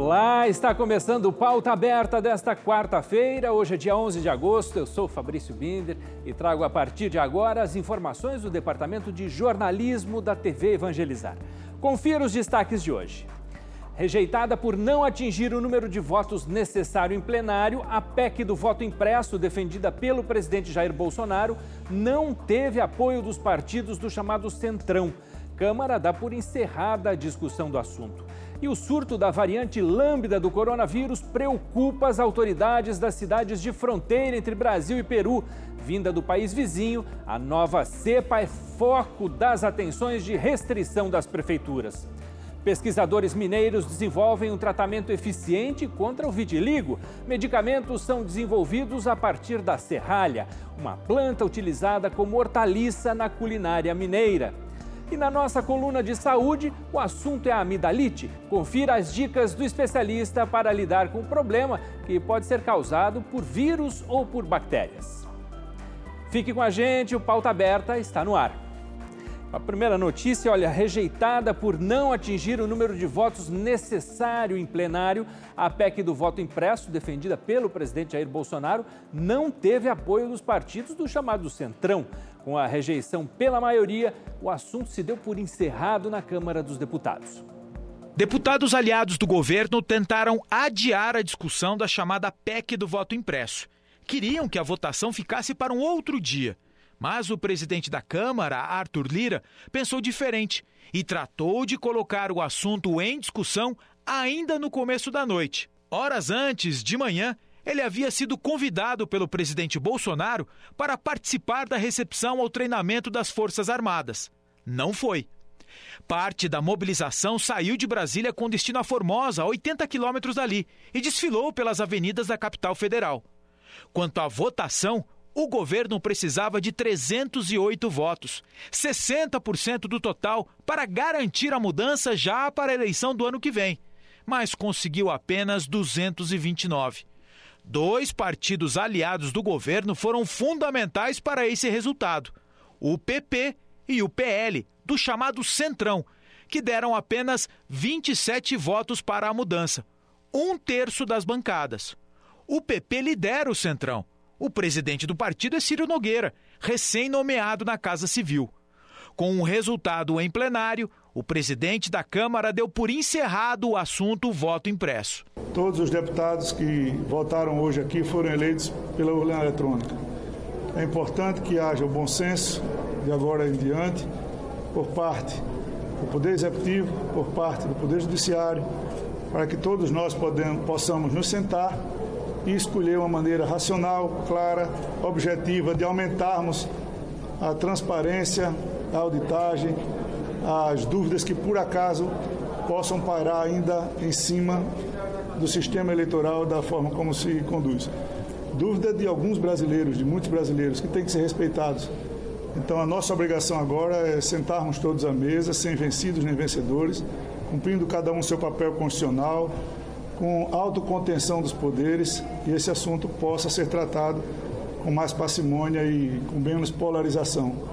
Olá, está começando o Pauta Aberta desta quarta-feira. Hoje é dia 11 de agosto, eu sou Fabrício Binder e trago a partir de agora as informações do Departamento de Jornalismo da TV Evangelizar. Confira os destaques de hoje. Rejeitada por não atingir o número de votos necessário em plenário, a PEC do voto impresso, defendida pelo presidente Jair Bolsonaro, não teve apoio dos partidos do chamado Centrão. Câmara dá por encerrada a discussão do assunto. E o surto da variante lambda do coronavírus preocupa as autoridades das cidades de fronteira entre Brasil e Peru. Vinda do país vizinho, a nova cepa é foco das atenções de restrição das prefeituras. Pesquisadores mineiros desenvolvem um tratamento eficiente contra o vitiligo. Medicamentos são desenvolvidos a partir da serralha, uma planta utilizada como hortaliça na culinária mineira. E na nossa coluna de saúde, o assunto é a amidalite. Confira as dicas do especialista para lidar com o problema que pode ser causado por vírus ou por bactérias. Fique com a gente, o Pauta Aberta está no ar. A primeira notícia, rejeitada por não atingir o número de votos necessário em plenário, a PEC do voto impresso, defendida pelo presidente Jair Bolsonaro, não teve apoio dos partidos do chamado Centrão. Com a rejeição pela maioria, o assunto se deu por encerrado na Câmara dos Deputados. Deputados aliados do governo tentaram adiar a discussão da chamada PEC do voto impresso. Queriam que a votação ficasse para um outro dia. Mas o presidente da Câmara, Arthur Lira, pensou diferente e tratou de colocar o assunto em discussão ainda no começo da noite. Horas antes, de manhã, ele havia sido convidado pelo presidente Bolsonaro para participar da recepção ao treinamento das Forças Armadas. Não foi. Parte da mobilização saiu de Brasília com destino a Formosa, a 80 quilômetros dali, e desfilou pelas avenidas da capital federal. Quanto à votação, o governo precisava de 308 votos, 60% do total, para garantir a mudança já para a eleição do ano que vem, mas conseguiu apenas 229. 2 partidos aliados do governo foram fundamentais para esse resultado: o PP e o PL, do chamado Centrão, que deram apenas 27 votos para a mudança, 1/3 das bancadas. O PP lidera o Centrão. O presidente do partido é Ciro Nogueira, recém-nomeado na Casa Civil. Com o resultado em plenário, o presidente da Câmara deu por encerrado o assunto voto impresso. Todos os deputados que votaram hoje aqui foram eleitos pela urna eletrônica. É importante que haja o bom senso, de agora em diante, por parte do Poder Executivo, por parte do Poder Judiciário, para que todos nós possamos nos sentar e escolher uma maneira racional, clara, objetiva de aumentarmos a transparência, a auditagem, as dúvidas que por acaso possam pairar ainda em cima do sistema eleitoral da forma como se conduz. Dúvida de alguns brasileiros, de muitos brasileiros, que têm que ser respeitados. Então a nossa obrigação agora é sentarmos todos à mesa, sem vencidos nem vencedores, cumprindo cada um seu papel constitucional, com autocontenção dos poderes, e esse assunto possa ser tratado com mais parcimônia e com menos polarização.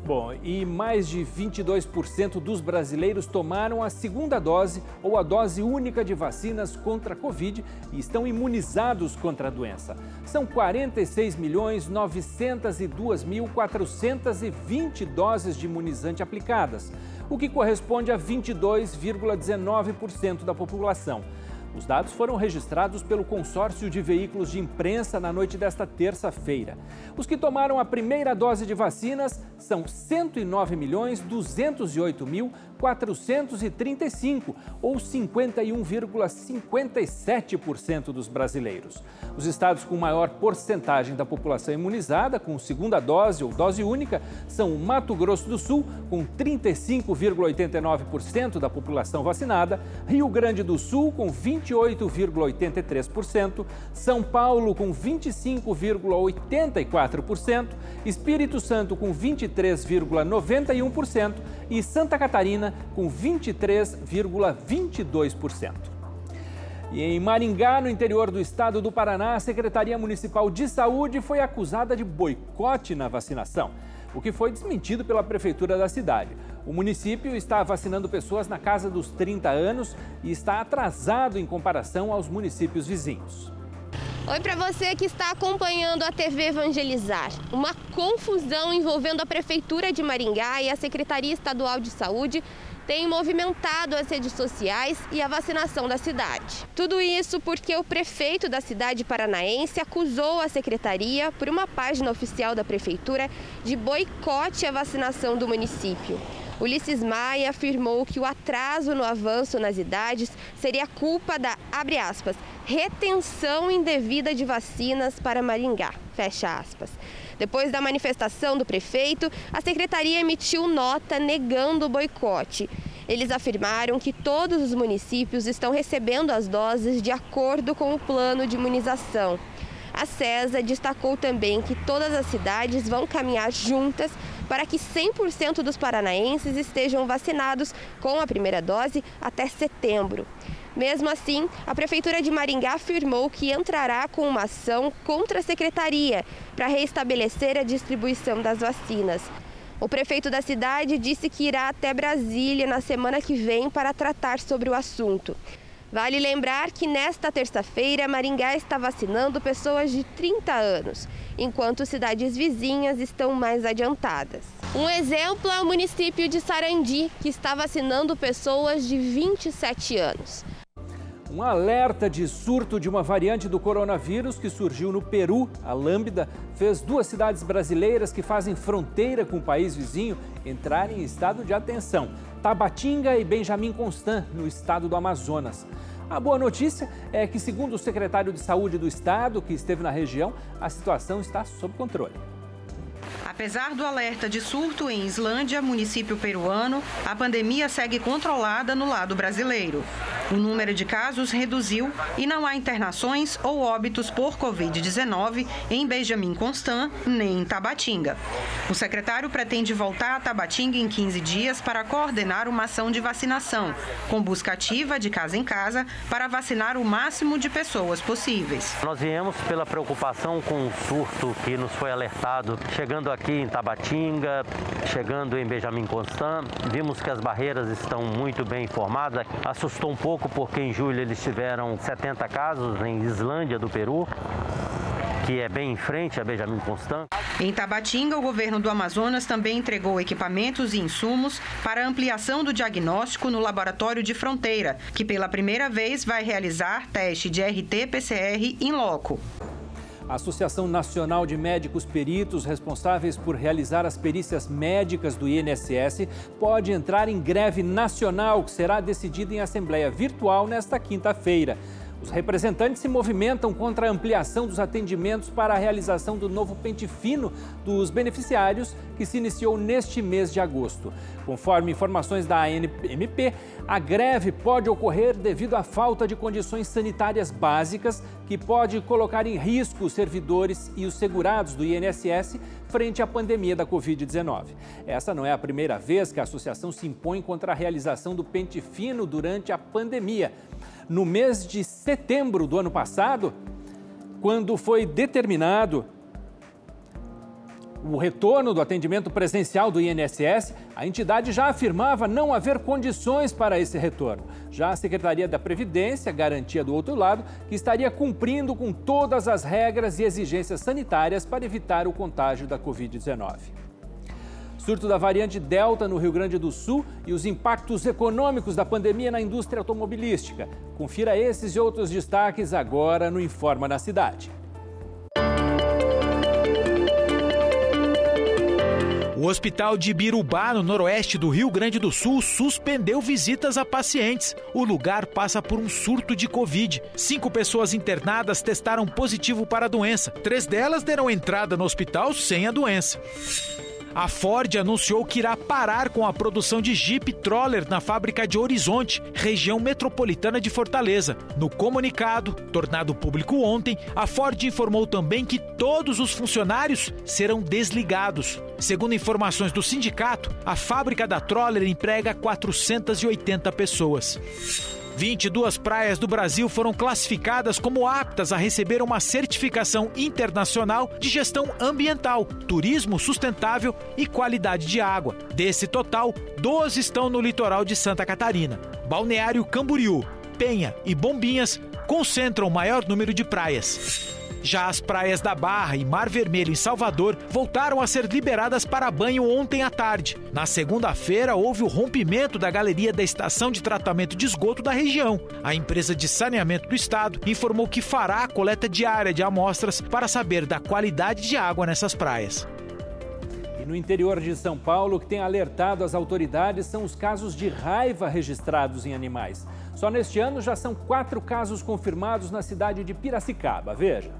Bom, e mais de 22% dos brasileiros tomaram a segunda dose ou a dose única de vacinas contra a Covid e estão imunizados contra a doença. São 46.902.420 doses de imunizante aplicadas, o que corresponde a 22,19% da população. Os dados foram registrados pelo consórcio de veículos de imprensa na noite desta terça-feira. Os que tomaram a primeira dose de vacinas são 109.208.435, ou 51,57% dos brasileiros. Os estados com maior porcentagem da população imunizada, com segunda dose ou dose única, são o Mato Grosso do Sul, com 35,89% da população vacinada, Rio Grande do Sul, com 28,83%, São Paulo com 25,84%, Espírito Santo com 23,91% e Santa Catarina com 23,22%. E em Maringá, no interior do estado do Paraná, a Secretaria Municipal de Saúde foi acusada de boicote na vacinação, o que foi desmentido pela prefeitura da cidade. O município está vacinando pessoas na casa dos 30 anos e está atrasado em comparação aos municípios vizinhos. Oi para você que está acompanhando a TV Evangelizar. Uma confusão envolvendo a Prefeitura de Maringá e a Secretaria Estadual de Saúde tem movimentado as redes sociais e a vacinação da cidade. Tudo isso porque o prefeito da cidade paranaense acusou a secretaria, por uma página oficial da prefeitura, de boicote à vacinação do município. Ulisses Maia afirmou que o atraso no avanço nas idades seria culpa da, abre aspas, retenção indevida de vacinas para Maringá, fecha aspas. Depois da manifestação do prefeito, a secretaria emitiu nota negando o boicote. Eles afirmaram que todos os municípios estão recebendo as doses de acordo com o plano de imunização. A CESA destacou também que todas as cidades vão caminhar juntas para que 100% dos paranaenses estejam vacinados com a primeira dose até setembro. Mesmo assim, a Prefeitura de Maringá afirmou que entrará com uma ação contra a secretaria para reestabelecer a distribuição das vacinas. O prefeito da cidade disse que irá até Brasília na semana que vem para tratar sobre o assunto. Vale lembrar que nesta terça-feira, Maringá está vacinando pessoas de 30 anos, enquanto cidades vizinhas estão mais adiantadas. Um exemplo é o município de Sarandi, que está vacinando pessoas de 27 anos. Um alerta de surto de uma variante do coronavírus que surgiu no Peru, a Lambda, fez 2 cidades brasileiras que fazem fronteira com o país vizinho entrarem em estado de atenção: Tabatinga e Benjamin Constant, no estado do Amazonas. A boa notícia é que, segundo o secretário de Saúde do estado, que esteve na região, a situação está sob controle. Apesar do alerta de surto em Islândia, município peruano, a pandemia segue controlada no lado brasileiro. O número de casos reduziu e não há internações ou óbitos por Covid-19 em Benjamin Constant nem em Tabatinga. O secretário pretende voltar a Tabatinga em 15 dias para coordenar uma ação de vacinação, com busca ativa de casa em casa para vacinar o máximo de pessoas possíveis. Nós viemos pela preocupação com o surto que nos foi alertado, chegando aqui em Tabatinga, chegando em Benjamin Constant, vimos que as barreiras estão muito bem informadas. Assustou um pouco porque em julho eles tiveram 70 casos em Islândia do Peru, que é bem em frente a Benjamin Constant. Em Tabatinga, o governo do Amazonas também entregou equipamentos e insumos para ampliação do diagnóstico no laboratório de fronteira, que pela primeira vez vai realizar teste de RT-PCR in loco. A Associação Nacional de Médicos Peritos, responsáveis por realizar as perícias médicas do INSS, pode entrar em greve nacional, que será decidida em assembleia virtual nesta quinta-feira. Os representantes se movimentam contra a ampliação dos atendimentos para a realização do novo pente fino dos beneficiários, que se iniciou neste mês de agosto. Conforme informações da ANMP, a greve pode ocorrer devido à falta de condições sanitárias básicas, que pode colocar em risco os servidores e os segurados do INSS frente à pandemia da Covid-19. Essa não é a primeira vez que a associação se impõe contra a realização do pente fino durante a pandemia. No mês de setembro do ano passado, quando foi determinado o retorno do atendimento presencial do INSS, a entidade já afirmava não haver condições para esse retorno. Já a Secretaria da Previdência garantia do outro lado que estaria cumprindo com todas as regras e exigências sanitárias para evitar o contágio da Covid-19. Surto da variante Delta no Rio Grande do Sul e os impactos econômicos da pandemia na indústria automobilística. Confira esses e outros destaques agora no Informa na Cidade. O Hospital de Ibirubá, no noroeste do Rio Grande do Sul, suspendeu visitas a pacientes. O lugar passa por um surto de Covid. 5 pessoas internadas testaram positivo para a doença. 3 delas deram entrada no hospital sem a doença. A Ford anunciou que irá parar com a produção de Jeep Troller na fábrica de Horizonte, região metropolitana de Fortaleza. No comunicado, tornado público ontem, a Ford informou também que todos os funcionários serão desligados. Segundo informações do sindicato, a fábrica da Troller emprega 480 pessoas. 22 praias do Brasil foram classificadas como aptas a receber uma certificação internacional de gestão ambiental, turismo sustentável e qualidade de água. Desse total, 12 estão no litoral de Santa Catarina. Balneário Camboriú, Penha e Bombinhas concentram o maior número de praias. Já as praias da Barra e Mar Vermelho em Salvador voltaram a ser liberadas para banho ontem à tarde. Na segunda-feira, houve o rompimento da galeria da estação de tratamento de esgoto da região. A empresa de saneamento do estado informou que fará a coleta diária de amostras para saber da qualidade de água nessas praias. E no interior de São Paulo, o que tem alertado as autoridades são os casos de raiva registrados em animais. Só neste ano já são 4 casos confirmados na cidade de Piracicaba. Veja.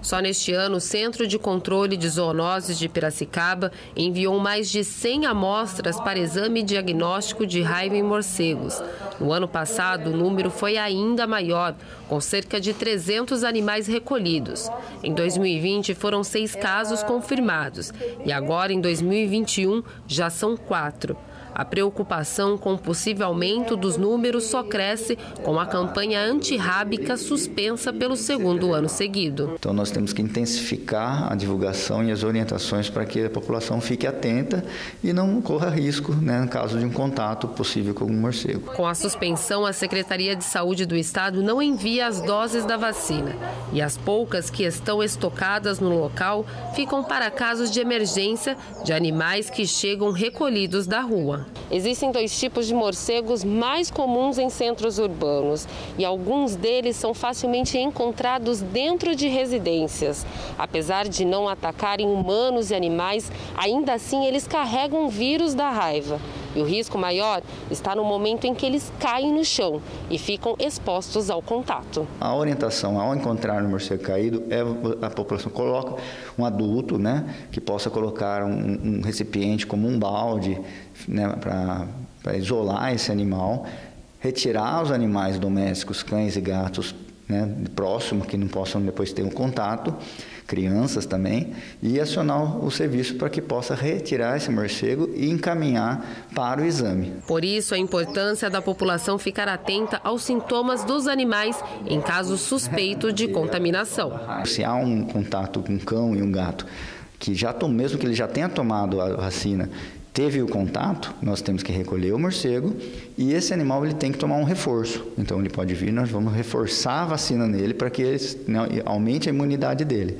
Só neste ano, o Centro de Controle de Zoonoses de Piracicaba enviou mais de 100 amostras para exame diagnóstico de raiva em morcegos. No ano passado, o número foi ainda maior, com cerca de 300 animais recolhidos. Em 2020, foram 6 casos confirmados e agora, em 2021, já são 4. A preocupação com o possível aumento dos números só cresce com a campanha antirrábica suspensa pelo 2º ano seguido. Então nós temos que intensificar a divulgação e as orientações para que a população fique atenta e não corra risco, no caso de um contato possível com um morcego. Com a suspensão, a Secretaria de Saúde do Estado não envia as doses da vacina e as poucas que estão estocadas no local ficam para casos de emergência de animais que chegam recolhidos da rua. Existem 2 tipos de morcegos mais comuns em centros urbanos e alguns deles são facilmente encontrados dentro de residências. Apesar de não atacarem humanos e animais, ainda assim eles carregam o vírus da raiva. E o risco maior está no momento em que eles caem no chão e ficam expostos ao contato. A orientação ao encontrar um morcego caído é a população coloca um adulto, que possa colocar um recipiente como um balde, para isolar esse animal, retirar os animais domésticos, cães e gatos, próximo, que não possam depois ter um contato, crianças também, e acionar o serviço para que possa retirar esse morcego e encaminhar para o exame. Por isso, a importância da população ficar atenta aos sintomas dos animais em caso suspeito de contaminação. Se há um contato com um cão e um gato, que mesmo que ele já tenha tomado a vacina, teve o contato, nós temos que recolher o morcego e esse animal ele tem que tomar um reforço. Então ele pode vir, nós vamos reforçar a vacina nele para que ele aumente a imunidade dele.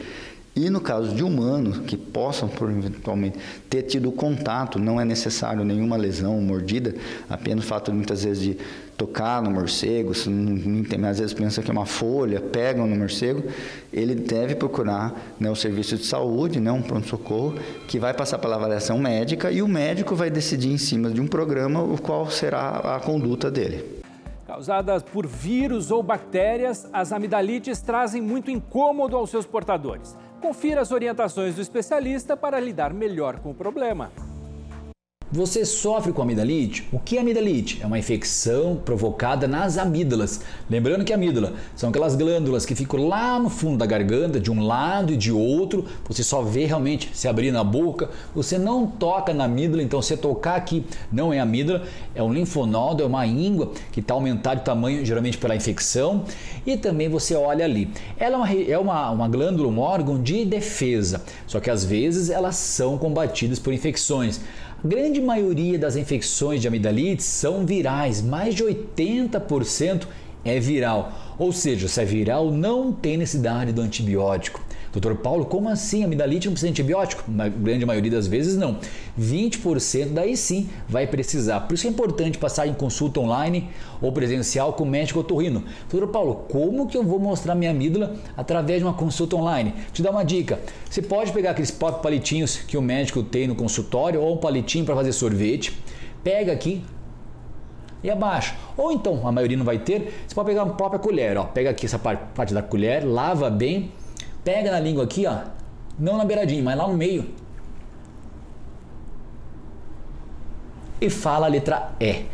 E no caso de humanos que possam, eventualmente, ter tido contato, não é necessário nenhuma lesão, mordida, apenas o fato, muitas vezes, de tocar no morcego, às vezes pensa que é uma folha, pegam no morcego, ele deve procurar o serviço de saúde, um pronto-socorro, que vai passar pela avaliação médica e o médico vai decidir em cima de um programa o qual será a conduta dele. Causadas por vírus ou bactérias, as amidalites trazem muito incômodo aos seus portadores. Confira as orientações do especialista para lidar melhor com o problema. Você sofre com amidalite? O que é amidalite? É uma infecção provocada nas amígdalas. Lembrando que a amígdala são aquelas glândulas que ficam lá no fundo da garganta, de um lado e de outro. Você só vê realmente se abrir na boca. Você não toca na amígdala, então se tocar aqui não é amígdala, é um linfonodo, é uma íngua que está aumentado de tamanho, geralmente pela infecção. E também você olha ali. Ela é uma glândula, um órgão de defesa, só que às vezes elas são combatidas por infecções. A grande maioria das infecções de amidalite são virais, mais de 80% é viral. Ou seja, se é viral, não tem necessidade do antibiótico. Doutor Paulo, como assim? Amidalite não precisa de antibiótico? Na grande maioria das vezes não. 20% daí sim vai precisar. Por isso é importante passar em consulta online ou presencial com o médico otorrino. Doutor Paulo, como que eu vou mostrar minha amígdala através de uma consulta online? Te dar uma dica. Você pode pegar aqueles palitinhos que o médico tem no consultório ou um palitinho para fazer sorvete. Pega aqui e abaixa. Ou então, a maioria não vai ter, você pode pegar a própria colher. Pega aqui essa parte da colher, lava bem. Pega na língua aqui, não na beiradinha, mas lá no meio. E fala a letra E.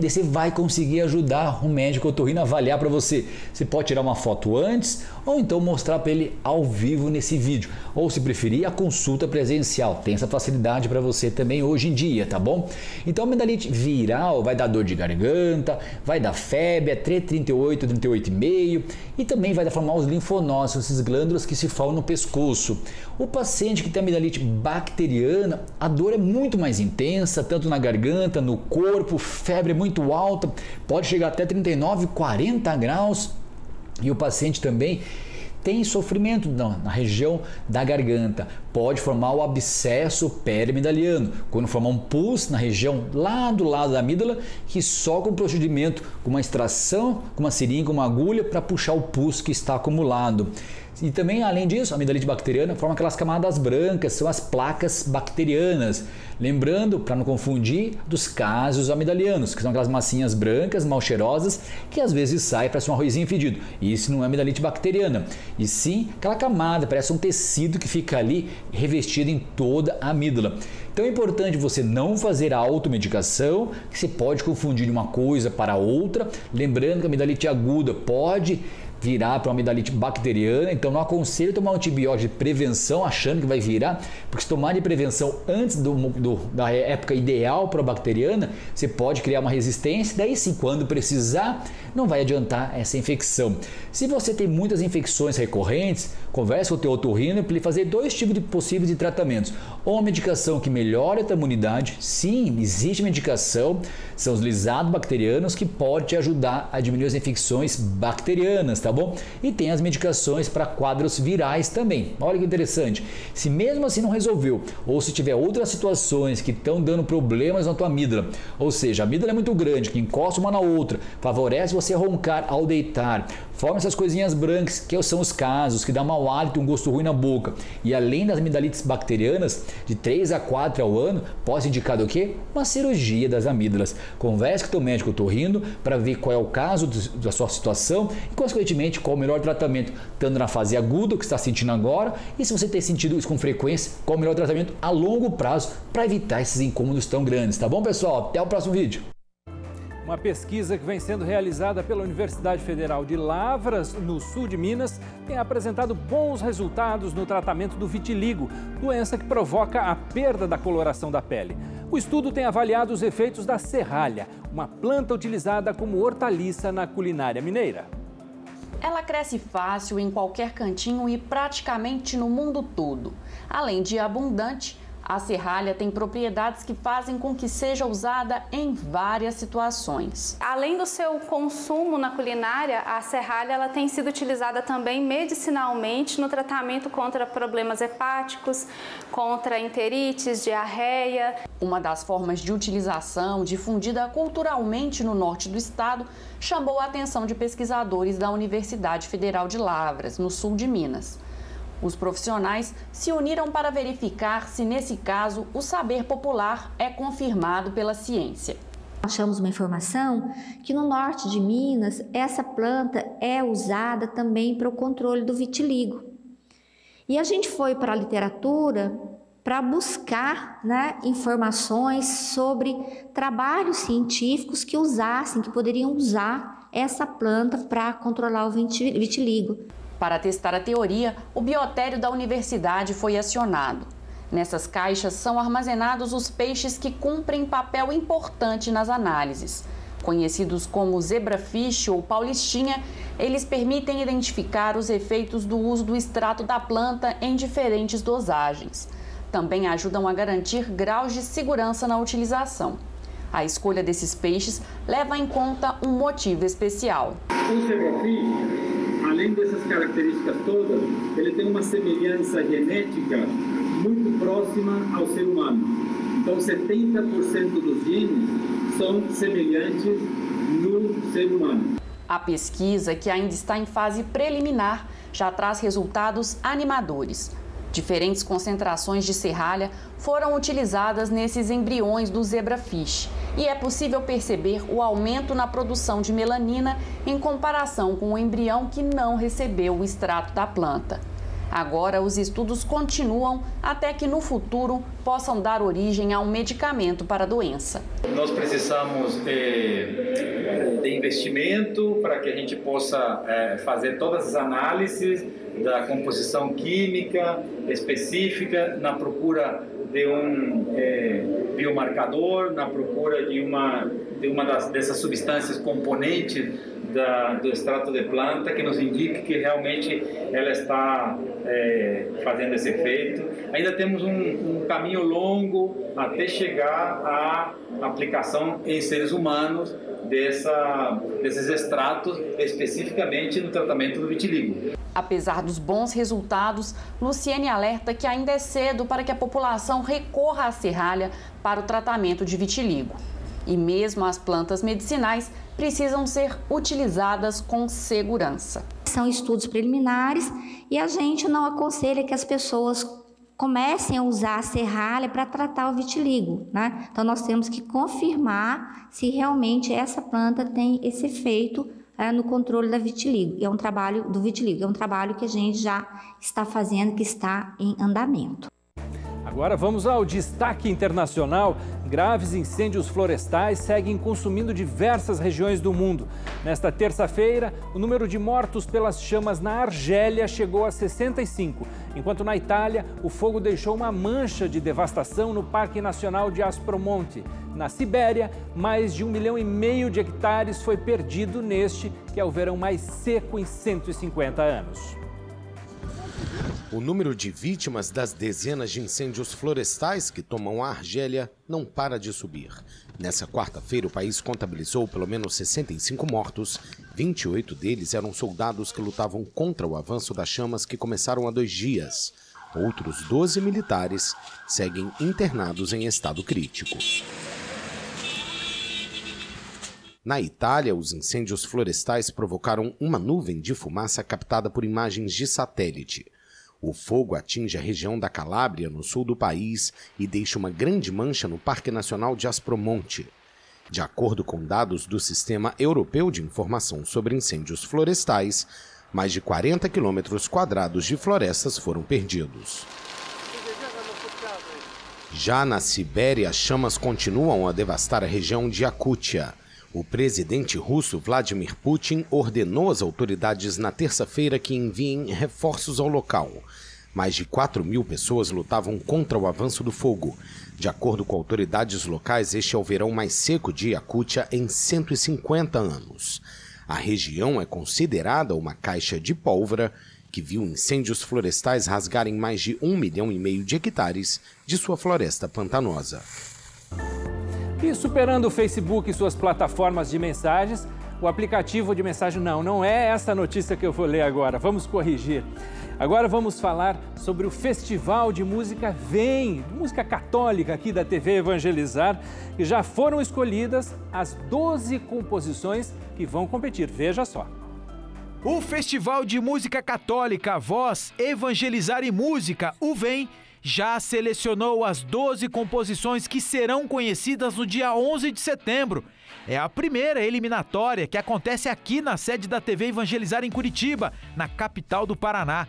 você vai conseguir ajudar o médico otorrino a avaliar para você. Você pode tirar uma foto antes ou então mostrar para ele ao vivo nesse vídeo. Ou se preferir, a consulta presencial. Tem essa facilidade para você também hoje em dia, tá bom? Então, a amidalite viral vai dar dor de garganta, vai dar febre, é 38, 38,5 e também vai formar os linfonócitos, essas glândulas que se formam no pescoço. O paciente que tem amidalite bacteriana, a dor é muito mais intensa, tanto na garganta, no corpo, febre muito alta, pode chegar até 39, 40 graus. E o paciente também tem sofrimento na região da garganta. Pode formar o abscesso periamidaliano, quando formar um pus na região lá do lado da amígdala, que só com procedimento, com uma extração, com uma seringa, com uma agulha, para puxar o pus que está acumulado. E também, além disso, a amidalite bacteriana forma aquelas camadas brancas, são as placas bacterianas. Lembrando, para não confundir, dos casos amidalianos, que são aquelas massinhas brancas, mal cheirosas, que às vezes saem para ser um arrozinho fedido. Isso não é amidalite bacteriana, e sim aquela camada, parece um tecido que fica ali revestido em toda a amígdala. Então é importante você não fazer a automedicação, que você pode confundir uma coisa para outra. Lembrando que a amidalite aguda pode virar para uma amidalite bacteriana, então não aconselho tomar um antibiótico de prevenção achando que vai virar, porque se tomar de prevenção antes da época ideal para a bacteriana, você pode criar uma resistência, daí sim, quando precisar, não vai adiantar essa infecção. Se você tem muitas infecções recorrentes, converse com o teu otorrino para ele fazer dois tipos de possíveis de tratamentos. Ou uma medicação que melhora a tua imunidade, sim, existe medicação, são os lisados bacterianos que pode te ajudar a diminuir as infecções bacterianas, tá bom? E tem as medicações para quadros virais também. Olha que interessante. Se mesmo assim não resolveu, ou se tiver outras situações que estão dando problemas na tua amígdala, ou seja, a amígdala é muito grande, que encosta uma na outra, favorece você roncar ao deitar, forma essas coisinhas brancas, que são os casos que dá mau hálito, um gosto ruim na boca. E além das amidalites bacterianas, de 3 a 4 ao ano, pode indicar o quê? Uma cirurgia das amígdalas. Converse com o teu médico otorrino para ver qual é o caso da sua situação e, consequentemente, qual o melhor tratamento, tanto na fase aguda, que está sentindo agora, e se você tem sentido isso com frequência, qual o melhor tratamento a longo prazo para evitar esses incômodos tão grandes. Tá bom, pessoal? Até o próximo vídeo. Uma pesquisa que vem sendo realizada pela Universidade Federal de Lavras, no sul de Minas, tem apresentado bons resultados no tratamento do vitiligo, doença que provoca a perda da coloração da pele. O estudo tem avaliado os efeitos da serralha, uma planta utilizada como hortaliça na culinária mineira. Ela cresce fácil em qualquer cantinho e praticamente no mundo todo. Além de abundante, a serralha tem propriedades que fazem com que seja usada em várias situações. Além do seu consumo na culinária, a serralha ela tem sido utilizada também medicinalmente no tratamento contra problemas hepáticos, contra enterites, diarreia. Uma das formas de utilização difundida culturalmente no norte do estado chamou a atenção de pesquisadores da Universidade Federal de Lavras, no sul de Minas. Os profissionais se uniram para verificar se, nesse caso, o saber popular é confirmado pela ciência. Achamos uma informação que no norte de Minas, essa planta é usada também para o controle do vitiligo. E a gente foi para a literatura para buscar, informações sobre trabalhos científicos que poderiam usar essa planta para controlar o vitiligo. Para testar a teoria, o biotério da universidade foi acionado. Nessas caixas são armazenados os peixes que cumprem papel importante nas análises. Conhecidos como zebrafish ou paulistinha, eles permitem identificar os efeitos do uso do extrato da planta em diferentes dosagens. Também ajudam a garantir graus de segurança na utilização. A escolha desses peixes leva em conta um motivo especial. O zebrafish, além dessas características todas, ele tem uma semelhança genética muito próxima ao ser humano. Então, 70% dos genes são semelhantes no ser humano. A pesquisa, que ainda está em fase preliminar, já traz resultados animadores. Diferentes concentrações de serralha foram utilizadas nesses embriões do zebrafish e é possível perceber o aumento na produção de melanina em comparação com o embrião que não recebeu o extrato da planta. Agora, os estudos continuam até que no futuro possam dar origem a um medicamento para a doença. Nós precisamos de investimento para que a gente possa fazer todas as análises da composição química específica, na procura de um biomarcador, na procura de uma dessas substâncias componentes do extrato de planta que nos indique que realmente ela está fazendo esse efeito. Ainda temos um caminho longo até chegar à aplicação em seres humanos desses extratos, especificamente no tratamento do vitiligo. Apesar dos bons resultados, Luciene alerta que ainda é cedo para que a população recorra à serralha para o tratamento de vitiligo. E mesmo as plantas medicinais precisam ser utilizadas com segurança. São estudos preliminares e a gente não aconselha que as pessoas comecem a usar a serralha para tratar o vitiligo, né? Então nós temos que confirmar se realmente essa planta tem esse efeito no controle da vitiligo. É um trabalho do vitiligo, é um trabalho que a gente já está fazendo, que está em andamento. Agora vamos ao destaque internacional. Graves incêndios florestais seguem consumindo diversas regiões do mundo. Nesta terça-feira, o número de mortos pelas chamas na Argélia chegou a 65, enquanto na Itália, o fogo deixou uma mancha de devastação no Parque Nacional de Aspromonte. Na Sibéria, mais de 1,5 milhão de hectares foi perdido neste, que é o verão mais seco em 150 anos. O número de vítimas das dezenas de incêndios florestais que tomam a Argélia não para de subir. Nessa quarta-feira, o país contabilizou pelo menos 65 mortos. 28 deles eram soldados que lutavam contra o avanço das chamas que começaram há 2 dias. Outros 12 militares seguem internados em estado crítico. Na Itália, os incêndios florestais provocaram uma nuvem de fumaça captada por imagens de satélite. O fogo atinge a região da Calábria, no sul do país, e deixa uma grande mancha no Parque Nacional de Aspromonte. De acordo com dados do Sistema Europeu de Informação sobre Incêndios Florestais, mais de 40 quilômetros quadrados de florestas foram perdidos. Já na Sibéria, as chamas continuam a devastar a região de Yakutia. O presidente russo Vladimir Putin ordenou às autoridades na terça-feira que enviem reforços ao local. Mais de 4.000 pessoas lutavam contra o avanço do fogo. De acordo com autoridades locais, este é o verão mais seco de Yakutia em 150 anos. A região é considerada uma caixa de pólvora que viu incêndios florestais rasgarem mais de 1,5 milhão de hectares de sua floresta pantanosa. E superando o Facebook e suas plataformas de mensagens, o aplicativo de mensagem não é essa notícia que eu vou ler agora, vamos corrigir. Agora vamos falar sobre o Festival de Música Vem, música católica aqui da TV Evangelizar, e já foram escolhidas as 12 composições que vão competir, veja só. O Festival de Música Católica Voz, Evangelizar e Música, o Vem, já selecionou as 12 composições que serão conhecidas no dia 11 de setembro. É a primeira eliminatória que acontece aqui na sede da TV Evangelizar em Curitiba, na capital do Paraná.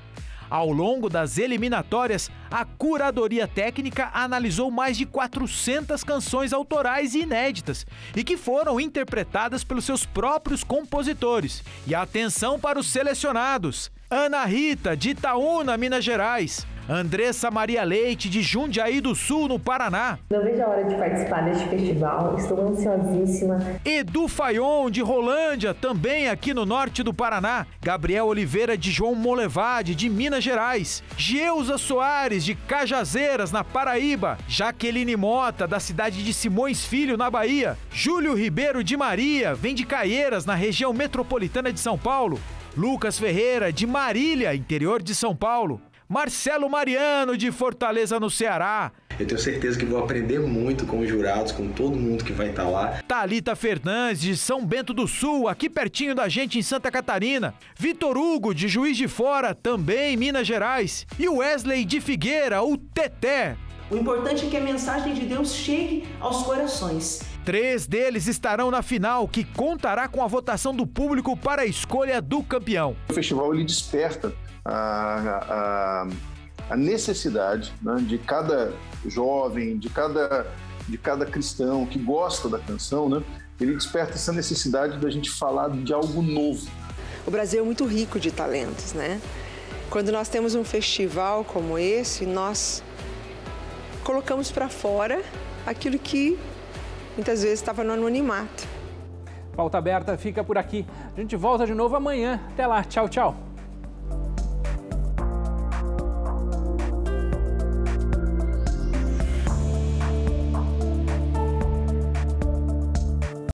Ao longo das eliminatórias, a curadoria técnica analisou mais de 400 canções autorais e inéditas e que foram interpretadas pelos seus próprios compositores. E atenção para os selecionados: Ana Rita, de Itaúna, Minas Gerais; Andressa Maria Leite, de Jundiaí do Sul, no Paraná. Não vejo a hora de participar deste festival, estou ansiosíssima. Edu Fayon, de Rolândia, também aqui no norte do Paraná. Gabriel Oliveira, de João Molevade, de Minas Gerais. Geusa Soares, de Cajazeiras, na Paraíba. Jaqueline Mota, da cidade de Simões Filho, na Bahia. Júlio Ribeiro de Maria, vem de Caieiras, na região metropolitana de São Paulo. Lucas Ferreira, de Marília, interior de São Paulo. Marcelo Mariano, de Fortaleza, no Ceará. Eu tenho certeza que vou aprender muito com os jurados, com todo mundo que vai estar lá. Thalita Fernandes, de São Bento do Sul, aqui pertinho da gente em Santa Catarina. Vitor Hugo, de Juiz de Fora, também em Minas Gerais. E Wesley de Figueira, o Teté. O importante é que a mensagem de Deus chegue aos corações. 3 deles estarão na final, que contará com a votação do público para a escolha do campeão. O festival ele desperta a necessidade, né, de cada jovem, de cada cristão que gosta da canção, né, ele desperta essa necessidade da gente falar de algo novo. O Brasil é muito rico de talentos, né? Quando nós temos um festival como esse, nós colocamos para fora aquilo que muitas vezes estava no anonimato. Pauta Aberta fica por aqui. A gente volta de novo amanhã. Até lá. Tchau, tchau.